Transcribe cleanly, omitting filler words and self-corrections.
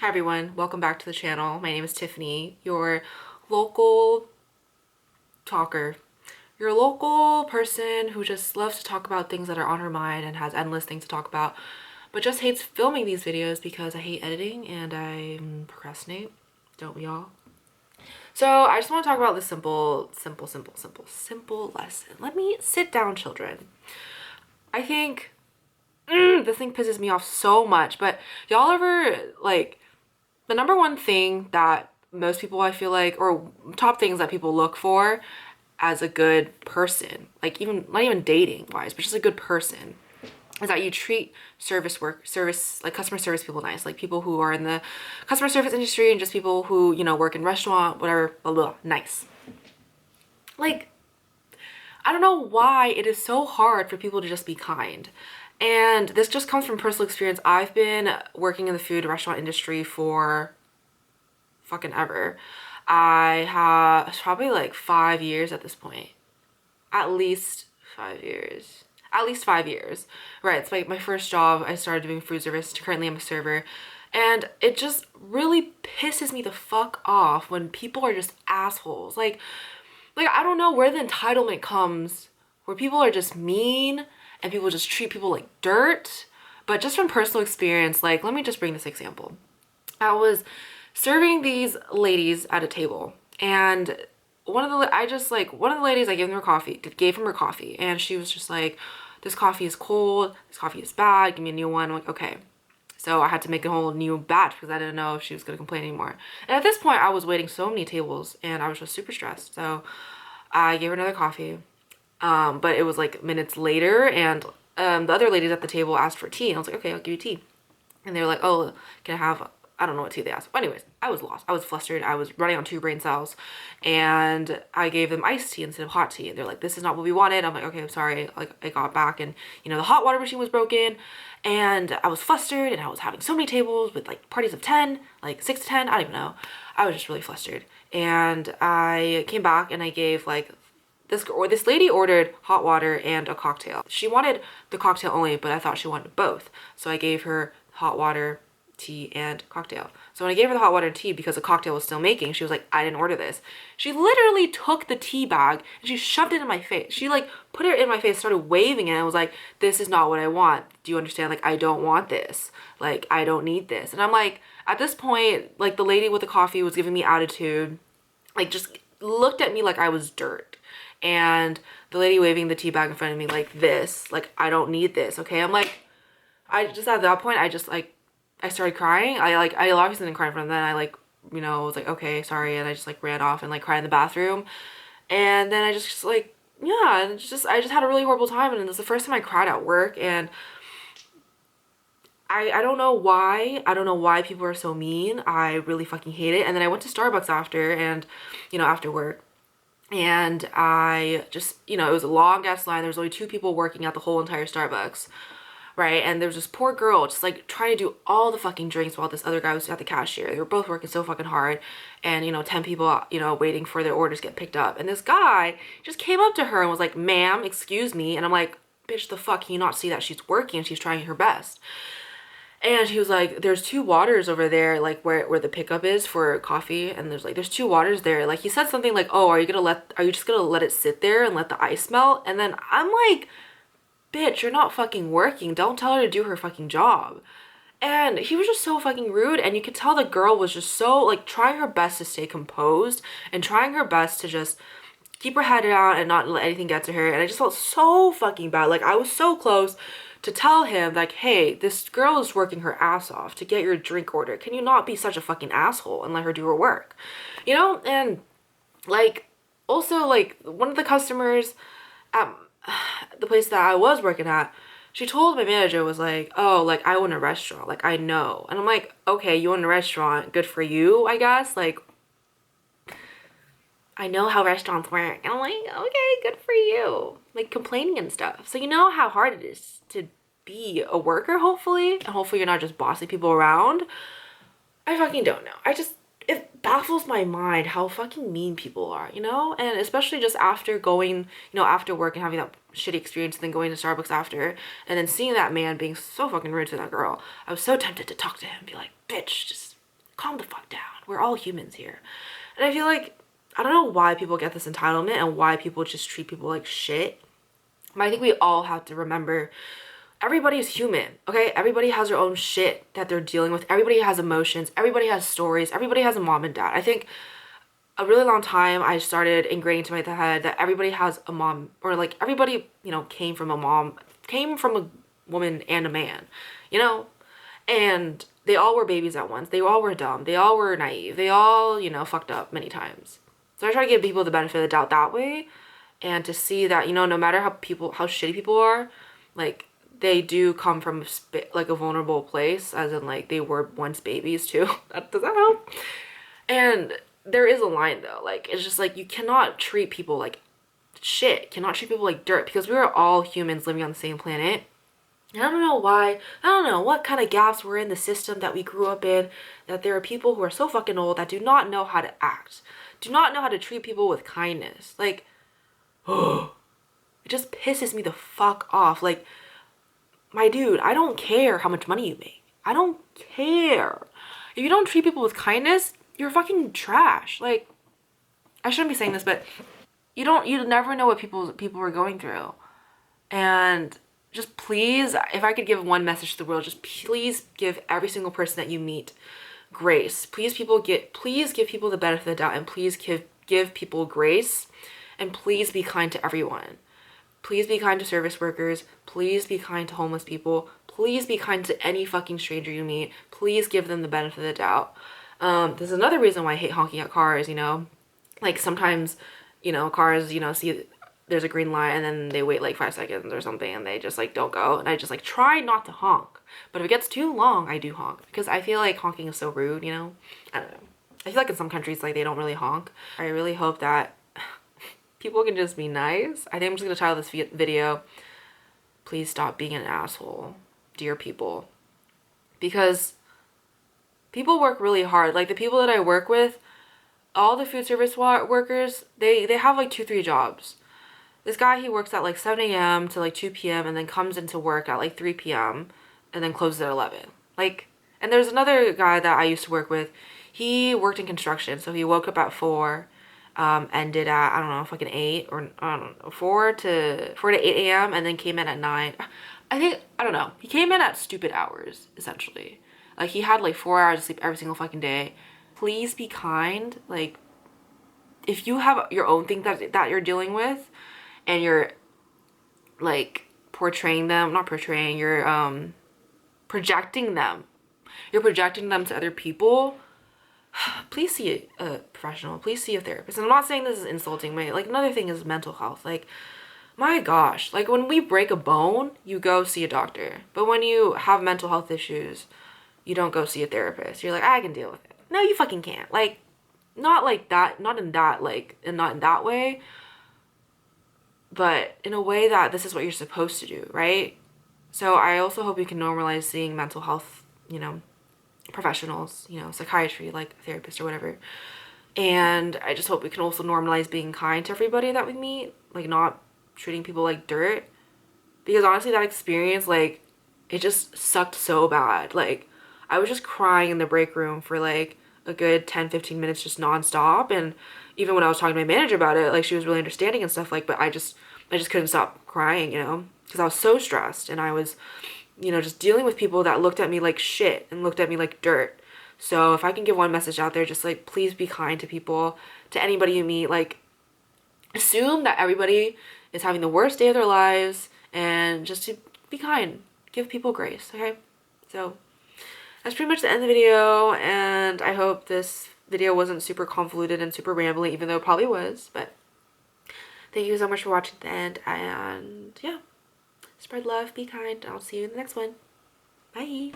Hi everyone, welcome back to the channel. My name is Tiffany, your local talker. You're a local person who just loves to talk about things that are on her mind and has endless things to talk about, but just hates filming these videos because I hate editing and I procrastinate. Don't we all? So I just want to talk about this simple lesson. Let me sit down, children. I think this thing pisses me off so much, but y'all ever like the number one thing that most people I feel like, or top things that people look for as a good person, like even not even dating wise, but just a good person, is that you treat like customer service people nice, like people who are in the customer service industry and just people who, you know, work in restaurant, whatever, blah, blah, nice. Like, I don't know why it is so hard for people to just be kind. And this just comes from personal experience. I've been working in the food restaurant industry for fucking ever. I have, it's probably like 5 years at this point. At least 5 years. At least 5 years. Right, it's like my first job. I started doing food service. Currently I'm a server. And it just really pisses me the fuck off when people are just assholes. Like I don't know where the entitlement comes, where people are just mean and people just treat people like dirt. But just from personal experience, like, let me just bring this example. I was serving these ladies at a table, and one of the ladies, I gave them her coffee, and she was just like, this coffee is cold, this coffee is bad, give me a new one. I'm like, okay. So I had to make a whole new batch because I didn't know if she was gonna complain anymore. And at this point I was waiting so many tables and I was just super stressed. So I gave her another coffee. But it was like minutes later, and the other ladies at the table asked for tea, and I was like, okay, I'll give you tea. And they were like, oh, can I have, I don't know what tea they asked. But anyways, I was lost. I was flustered. I was running on 2 brain cells, and I gave them iced tea instead of hot tea. And they're like, this is not what we wanted. I'm like, okay, I'm sorry. Like, I got back, and you know, the hot water machine was broken, and I was flustered, and I was having so many tables with like parties of 10, like 6 to 10. I don't even know. I was just really flustered. And I came back and I gave like, this lady ordered hot water and a cocktail. She wanted the cocktail only, but I thought she wanted both. So I gave her hot water, tea, and cocktail. So when I gave her the hot water and tea, because the cocktail was still making, she was like, I didn't order this. She literally took the tea bag and she shoved it in my face. She like put it in my face, started waving it, and was like, this is not what I want. Do you understand? Like, I don't want this. Like, I don't need this. And I'm like, at this point, like, the lady with the coffee was giving me attitude, like, just looked at me like I was dirt. And the lady waving the tea bag in front of me like this, like, I don't need this, okay? I'm like, I just, at that point, I just, like, I started crying. I obviously didn't cry in front of them. I, like, you know, was like, okay, sorry. And I just, like, ran off and, like, cried in the bathroom. And then I just like, yeah, and I just had a really horrible time. And it was the first time I cried at work. And I don't know why. I don't know why people are so mean. I really fucking hate it. And then I went to Starbucks after, and, you know, after work. And I just, you know, it was a long ass line. There was only 2 people working at the whole entire Starbucks, right? And there was this poor girl just like trying to do all the fucking drinks while this other guy was at the cashier. They were both working so fucking hard, and, you know, 10 people, you know, waiting for their orders to get picked up. And this guy just came up to her and was like, ma'am, excuse me. And I'm like, bitch, the fuck, can you not see that she's working and she's trying her best? And he was like, there's 2 waters over there, like where the pickup is for coffee. And there's 2 waters there. Like, he said something like, oh, are you just gonna let it sit there and let the ice melt? And then I'm like, bitch, you're not fucking working. Don't tell her to do her fucking job. And he was just so fucking rude. And you could tell the girl was just so, like, trying her best to stay composed and trying her best to just keep her head down and not let anything get to her. And I just felt so fucking bad. Like, I was so close to tell him, like, hey, this girl is working her ass off to get your drink order. Can you not be such a fucking asshole and let her do her work? You know? And, like, also, like, one of the customers at the place that I was working at, she told my manager, was like, oh, like, I own a restaurant. Like, I know. And I'm like, okay, you own a restaurant. Good for you, I guess. Like, I know how restaurants work. And I'm like, okay, good for you. Like, complaining and stuff. So you know how hard it is to be a worker, hopefully. And hopefully you're not just bossing people around. I fucking don't know. It baffles my mind how fucking mean people are, you know? And especially just after going, you know, after work and having that shitty experience and then going to Starbucks after. And then seeing that man being so fucking rude to that girl. I was so tempted to talk to him and be like, bitch, just calm the fuck down. We're all humans here. And I feel like, I don't know why people get this entitlement and why people just treat people like shit. But I think we all have to remember everybody's human, okay? Everybody has their own shit that they're dealing with. Everybody has emotions. Everybody has stories. Everybody has a mom and dad. I think a really long time I started ingraining to my head that everybody has a mom, or like everybody, you know, came from a mom, came from a woman and a man, you know? And they all were babies at once. They all were dumb. They all were naive. They all, you know, fucked up many times. So I try to give people the benefit of the doubt that way, and to see that, you know, no matter how shitty people are, like, they do come from like a vulnerable place, as in like they were once babies too. Does that help? And there is a line though, like, it's just like, you cannot treat people like shit, cannot treat people like dirt, because we are all humans living on the same planet. And I don't know why, I don't know what kind of gaps were in the system that we grew up in, that there are people who are so fucking old that do not know how to act, do not know how to treat people with kindness. Like, oh, it just pisses me the fuck off. Like, my dude, I don't care how much money you make. I don't care. If you don't treat people with kindness, you're fucking trash. Like, I shouldn't be saying this, but you never know what people are going through. And just please, if I could give one message to the world, just please give every single person that you meet grace. Please give people the benefit of the doubt, and please give people grace, and please be kind to everyone. Please be kind to service workers. Please be kind to homeless people. Please be kind to any fucking stranger you meet. Please give them the benefit of the doubt. There's another reason why I hate honking at cars, you know? Like, sometimes, you know, cars, you know, see there's a green light and then they wait like 5 seconds or something and they just like don't go. And I just like try not to honk. But if it gets too long, I do honk. Because I feel like honking is so rude, you know? I don't know. I feel like in some countries, like, they don't really honk. I really hope that people can just be nice. I think I'm just gonna title this video, "Please stop being an asshole, dear people." Because people work really hard. Like, the people that I work with, all the food service workers, they have like 2-3 jobs. This guy, he works at like 7 a.m. to like 2 p.m. and then comes into work at like 3 p.m. and then closes at 11. Like, and there's another guy that I used to work with. He worked in construction, so he woke up at 4, ended at, I don't know, fucking 8, or I don't know, 4 to 8 a.m. and then came in at 9. I don't know. He came in at stupid hours, essentially. Like, he had like 4 hours of sleep every single fucking day. Please be kind. Like, if you have your own thing that you're dealing with, and you're like projecting them to other people, please see a professional. Please see a therapist. And I'm not saying this is insulting. Like, another thing is mental health. Like, my gosh, like, when we break a bone, you go see a doctor. But when you have mental health issues, you don't go see a therapist. You're like, I can deal with it. No, you fucking can't. Like, not like that, not in that, like, and not in that way, but in a way that this is what you're supposed to do, right? So I also hope you can normalize seeing mental health, you know, professionals, you know, psychiatry, like a therapist or whatever. And I just hope we can also normalize being kind to everybody that we meet, like, not treating people like dirt. Because honestly, that experience, like, it just sucked so bad. Like, I was just crying in the break room for like a good 10-15 minutes, just nonstop. And even when I was talking to my manager about it, like, she was really understanding and stuff, like, but I just couldn't stop crying, you know, because I was so stressed, and I was, you know, just dealing with people that looked at me like shit and looked at me like dirt. So if I can give one message out there, just like, please be kind to people, to anybody you meet. Like, assume that everybody is having the worst day of their lives, and just to be kind, give people grace, okay? So that's pretty much the end of the video, and I hope this video wasn't super convoluted and super rambling, even though it probably was. But thank you so much for watching to the end, and yeah, spread love, be kind, and I'll see you in the next one. Bye.